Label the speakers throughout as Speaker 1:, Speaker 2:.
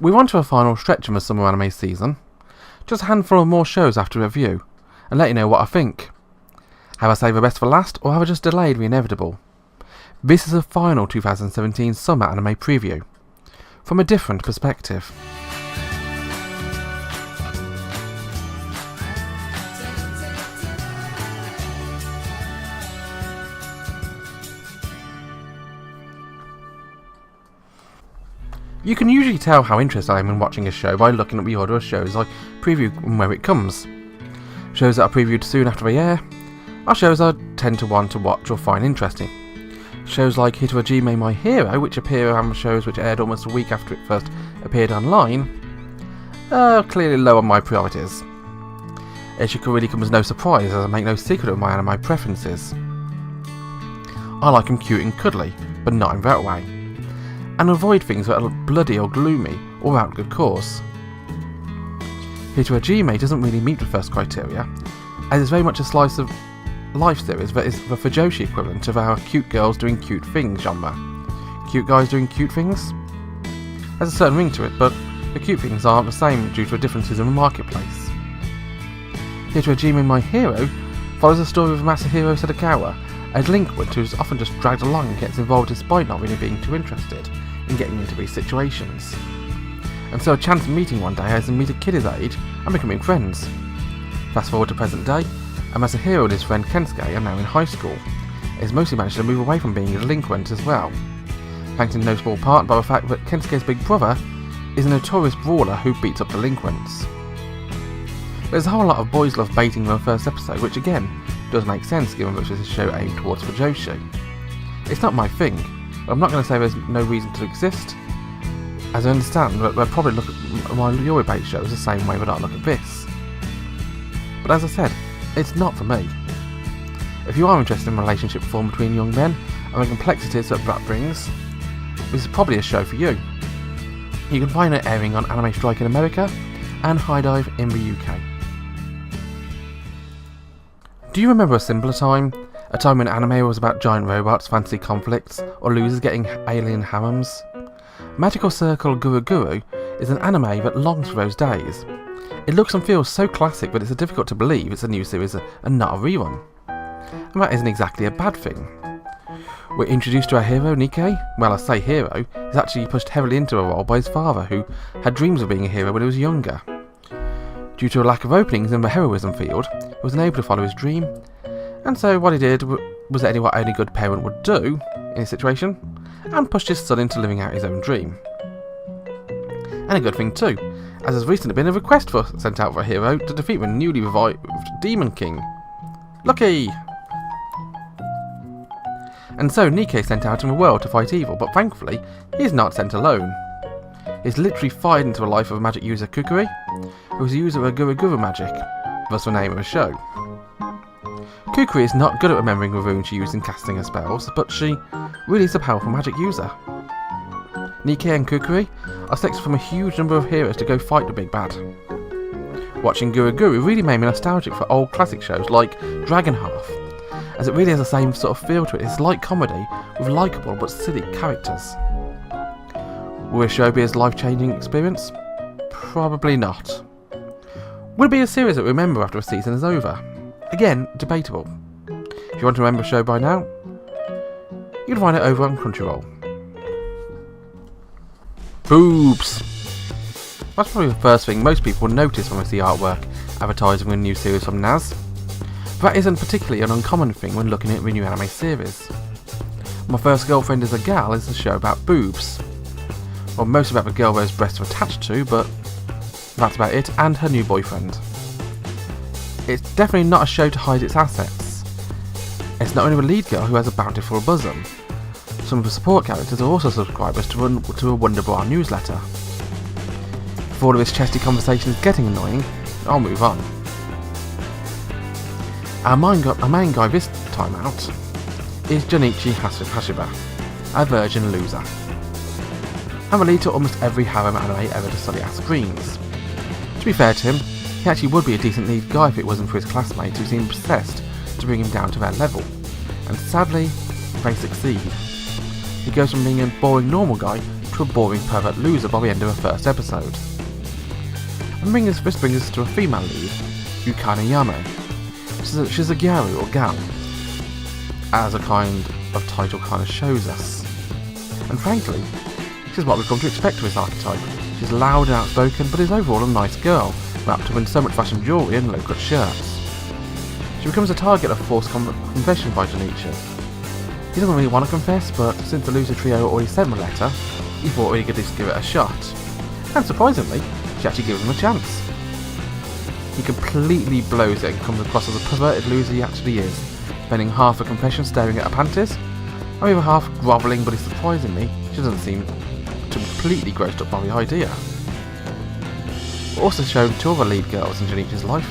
Speaker 1: We're on to a final stretch of the summer anime season. Just a handful of more shows after review, and let you know what I think. Have I saved the best for last, or have I just delayed the inevitable? This is the final 2017 summer anime preview, from a different perspective. You can usually tell how interested I am in watching a show by looking at the order of shows I preview and where it comes. Shows that are previewed soon after they air are shows I tend to want to watch or find interesting. Shows like Hitoajime My Hero, which appear on shows which aired almost a week after it first appeared online, are clearly low on my priorities. It should really come as no surprise, as I make no secret of my anime preferences. I like them cute and cuddly, but not in that way, and avoid things that are bloody or gloomy or out of good cause. Hitoajime doesn't really meet the first criteria, as it's very much a slice of life series that is the Fujoshi equivalent of our cute girls doing cute things genre. Cute guys doing cute things? There's a certain ring to it, but the cute things aren't the same due to differences in the marketplace. Hitoajime My Hero follows the story of Masahiro Sadakawa, a delinquent who's often just dragged along and gets involved despite not really being too interested in getting into these situations. And so a chance meeting one day has him meet a kid his age and becoming friends. Fast forward to present day, and Masahiro and his friend Kensuke are now in high school. He's mostly managed to move away from being a delinquent as well, thanks in no small part by the fact that Kensuke's big brother is a notorious brawler who beats up delinquents. There's a whole lot of boys love baiting in the first episode, which again does make sense given that this is a show aimed towards Fujoshi. It's not my thing, but I'm not going to say there's no reason to exist, as I understand that they'll probably look at my Yuri bait shows the same way that I look at this. But as I said, it's not for me. If you are interested in relationship form between young men and the complexities that brings, this is probably a show for you. You can find it airing on Anime Strike in America and High Dive in the UK. Do you remember a simpler time? A time when anime was about giant robots, fantasy conflicts, or losers getting alien harems? Magical Circle Guru Guru is an anime that longs for those days. It looks and feels so classic that it's difficult to believe it's a new series and not a rerun. And that isn't exactly a bad thing. We're introduced to our hero, Nikkei. Well, I say hero, he's actually pushed heavily into a role by his father, who had dreams of being a hero when he was younger. Due to a lack of openings in the heroism field, he was unable to follow his dream, and so what he did was what any good parent would do in his situation, and pushed his son into living out his own dream. And a good thing too, as there's recently been a request sent out for a hero to defeat the newly revived Demon King. Lucky! And so Nikkei is sent out in the world to fight evil, but thankfully, he's not sent alone. He's literally fired into the life of magic user Kukuri, who's a user of Guru Guru magic, thus the name of the show. Kukuri is not good at remembering the runes she used in casting her spells, but she really is a powerful magic user. Nikkei and Kukuri are selected from a huge number of heroes to go fight the big bad. Watching Guru Guru really made me nostalgic for old classic shows like Dragon Hearth, as it really has the same sort of feel to it. It's light comedy with likeable but silly characters. Will this show be a life-changing experience? Probably not. Will it be a series that we remember after a season is over? Again, debatable. If you want to remember a show by now, you can find it over on Crunchyroll. Boobs! That's probably the first thing most people will notice when they see artwork advertising a new series from NAS. But that isn't particularly an uncommon thing when looking at the new anime series. My First Girlfriend is a Gal is a show about boobs. Well, most about the girl those breasts are attached to, but that's about it, and her new boyfriend. It's definitely not a show to hide its assets. It's not only the lead girl who has a bountiful bosom. Some of the support characters are also subscribers to a Wonderbra newsletter. If all of this chesty conversation is getting annoying, I'll move on. Our main guy this time out is Junichi Hashiba, a virgin loser, and the lead to almost every harem anime ever to study our screens. To be fair to him, he actually would be a decent lead guy if it wasn't for his classmates who seem obsessed to bring him down to their level, and sadly, they succeed. He goes from being a boring normal guy to a boring pervert loser by the end of the first episode. And this brings us to a female lead, Yukana Yame. She's a gyaru or gal, as a kind of title kind of shows us. And frankly, she's what we've come to expect of this archetype. She's loud and outspoken, but is overall a nice girl, wrapped up in so much fashion jewellery and low-cut shirts. She becomes a target of forced confession by Junichi. He doesn't really want to confess, but since the loser trio already sent him a letter, he thought he could just give it a shot. And surprisingly, she actually gives him a chance. He completely blows it and comes across as a perverted loser he actually is, spending half a confession staring at her panties, or even half grovelling, but surprisingly, she doesn't seem completely grossed up by the idea. We're also shown two other lead girls in Junichi's life.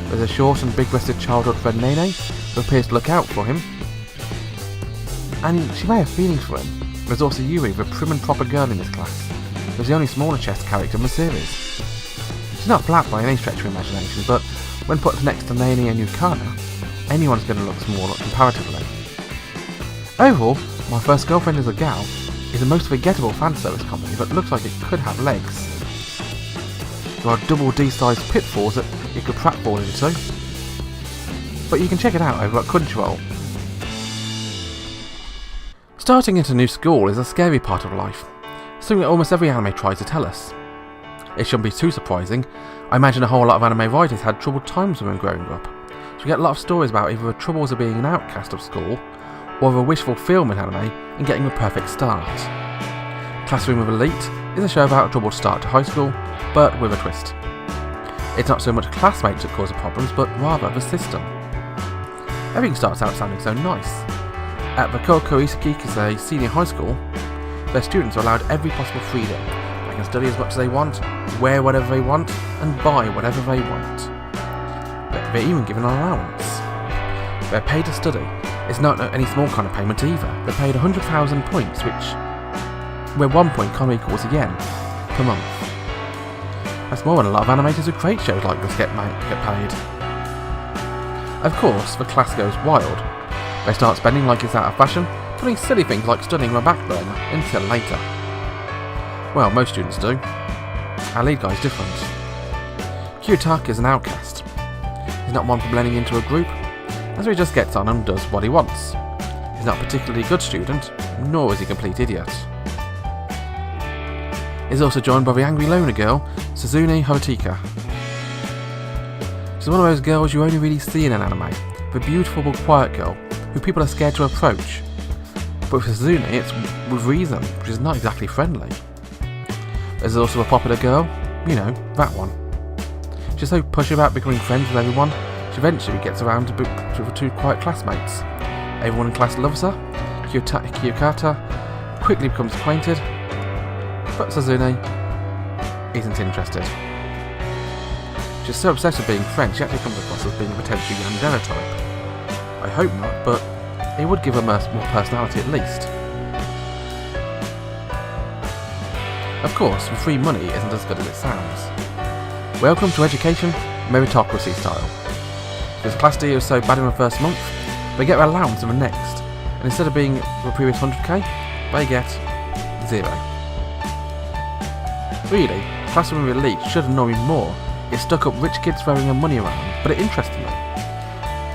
Speaker 1: There's a short and big-breasted childhood friend Nene, who appears to look out for him, and she may have feelings for him. There's also Yui, the prim and proper girl in this class, who's the only smaller chest character in the series. She's not flat by any stretch of imagination, but when put next to Nene and Yukana, anyone's going to look smaller comparatively. Overall, My First Girlfriend is a Gal is a most forgettable fanservice comedy that looks like it could have legs. There are double D-sized pitfalls that you could pratfall into, but you can check it out over at Crunchyroll. Starting at a new school is a scary part of life, something that almost every anime tries to tell us. It shouldn't be too surprising. I imagine a whole lot of anime writers had troubled times when growing up, so we get a lot of stories about either the troubles of being an outcast of school, or the wish fulfillment anime in getting the perfect start. Classroom of Elite is a show about a troubled start to high school, but with a twist. It's not so much classmates that cause the problems, but rather the system. Everything starts out sounding so nice. At the Koko Isakikase Senior High School, their students are allowed every possible freedom. They can study as much as they want, wear whatever they want, and buy whatever they want. They're even given an allowance. They're paid to study. It's not any small kind of payment either. They're paid 100,000 points, where 1 point kind of equals a yen per month. That's more than a lot of animators who create shows like this get paid. Of course, the class goes wild. They start spending like it's out of fashion, putting silly things like studying on the back burner until later. Well, most students do. Our lead guy's different. Kyutaka is an outcast. He's not one for blending into a group, and so he just gets on and does what he wants. He's not a particularly good student, nor is he a complete idiot. He's also joined by the angry loner girl, Suzune Hotika. She's one of those girls you only really see in an anime, the beautiful but quiet girl, who people are scared to approach. But for Suzune, it's with reason, which is not exactly friendly. There's also a popular girl, you know, that one. She's so pushy about becoming friends with everyone, she eventually gets around to the two quiet classmates. Everyone in class loves her, Kyukata quickly becomes acquainted, but Suzune isn't interested. She's so obsessed with being friends, she actually comes across as being a potentially Yandere type. I hope not, but it would give her more personality at least. Of course, the free money isn't as good as it sounds. Welcome to education, meritocracy style. Because Class D is so bad in the first month, they get their allowance in the next, and instead of being the previous 100k, they get 0. Really, Classroom of Elite should annoy me more. It stuck up rich kids throwing their money around, but it interested me.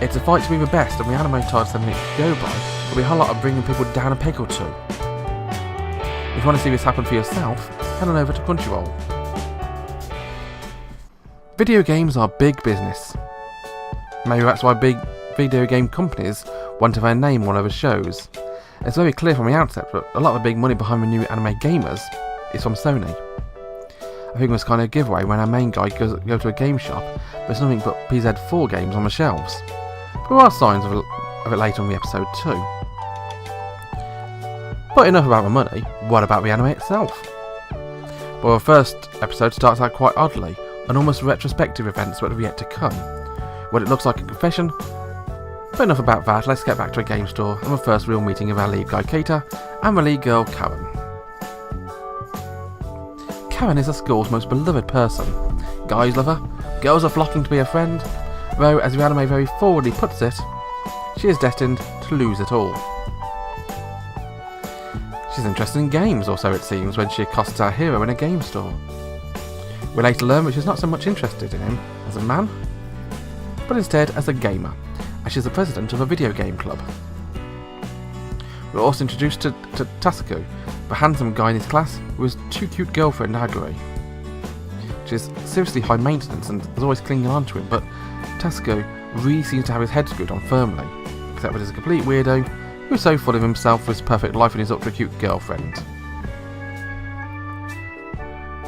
Speaker 1: It's a fight to be the best, and the anime title letting it go by will be a whole lot of bringing people down a peg or two. If you want to see this happen for yourself, head on over to Crunchyroll. Video games are big business. Maybe that's why big video game companies want to their name on one of the shows. It's very clear from the outset that a lot of the big money behind the new anime gamers is from Sony. I think it was kind of a giveaway when our main guy goes to a game shop, there's nothing but PZ4 games on the shelves. But there are signs of it later in the episode too. But enough about the money, what about the anime itself? Well, the first episode starts out quite oddly, and almost retrospective events that have yet to come. What it looks like a confession. But enough about that, let's get back to a game store and the first real meeting of our lead guy Keita and the lead girl Karen. Karen is the school's most beloved person. Guys love her, girls are flocking to be her friend, though as the anime very forwardly puts it, she is destined to lose it all. She's Tessa's interested in games, or so it seems, when she accosts our hero in a game store. We later learn that she's not so much interested in him as a man, but instead as a gamer, as she's the president of a video game club. We're also introduced to Tasuku, the handsome guy in his class who has too cute girlfriend Aguri. She's seriously high maintenance and is always clinging on to him, but Tasuku really seems to have his head screwed on firmly, except that he's a complete weirdo who's so full of himself for his perfect life and his ultra cute girlfriend.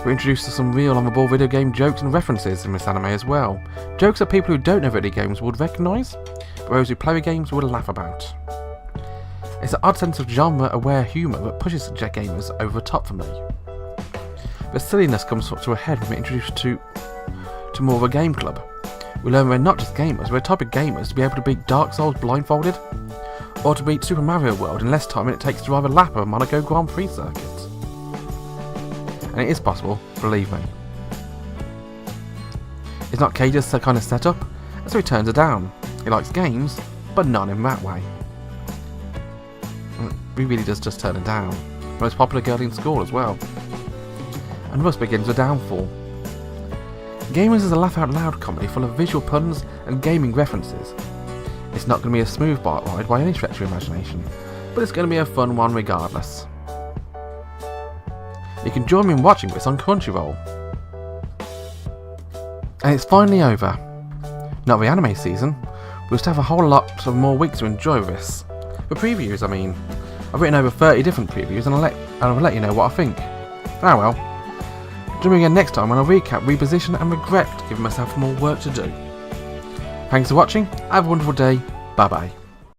Speaker 1: We're introduced to some real on-the-ball video game jokes and references in this anime as well. Jokes that people who don't know video games would recognise, but those who play games would laugh about. It's an odd sense of genre-aware humour that pushes gamers over the top for me. The silliness comes to a head when we're introduced to more of a game club. We learn we're not just gamers, we're a type of gamers to be able to beat Dark Souls blindfolded, or to beat Super Mario World in less time than it takes to drive a lap of a Monaco Grand Prix circuit. And it is possible, believe me. It's not Cage's kind of setup, and so he turns her down. He likes games, but not in that way. He really does just turn her down. The most popular girl in school as well. And thus begins the downfall. Gamers is a laugh-out-loud comedy full of visual puns and gaming references. It's not going to be a smooth bike ride by any stretch of your imagination, but it's going to be a fun one regardless. You can join me in watching this on Crunchyroll. And it's finally over. Not the anime season, we'll still have a whole lot of more weeks to enjoy this. The previews, I mean. I've written over 30 different previews and I'll let you know what I think. Ah well. Join me again next time when I'll recap, reposition and regret giving myself more work to do. Thanks for watching, have a wonderful day, bye bye.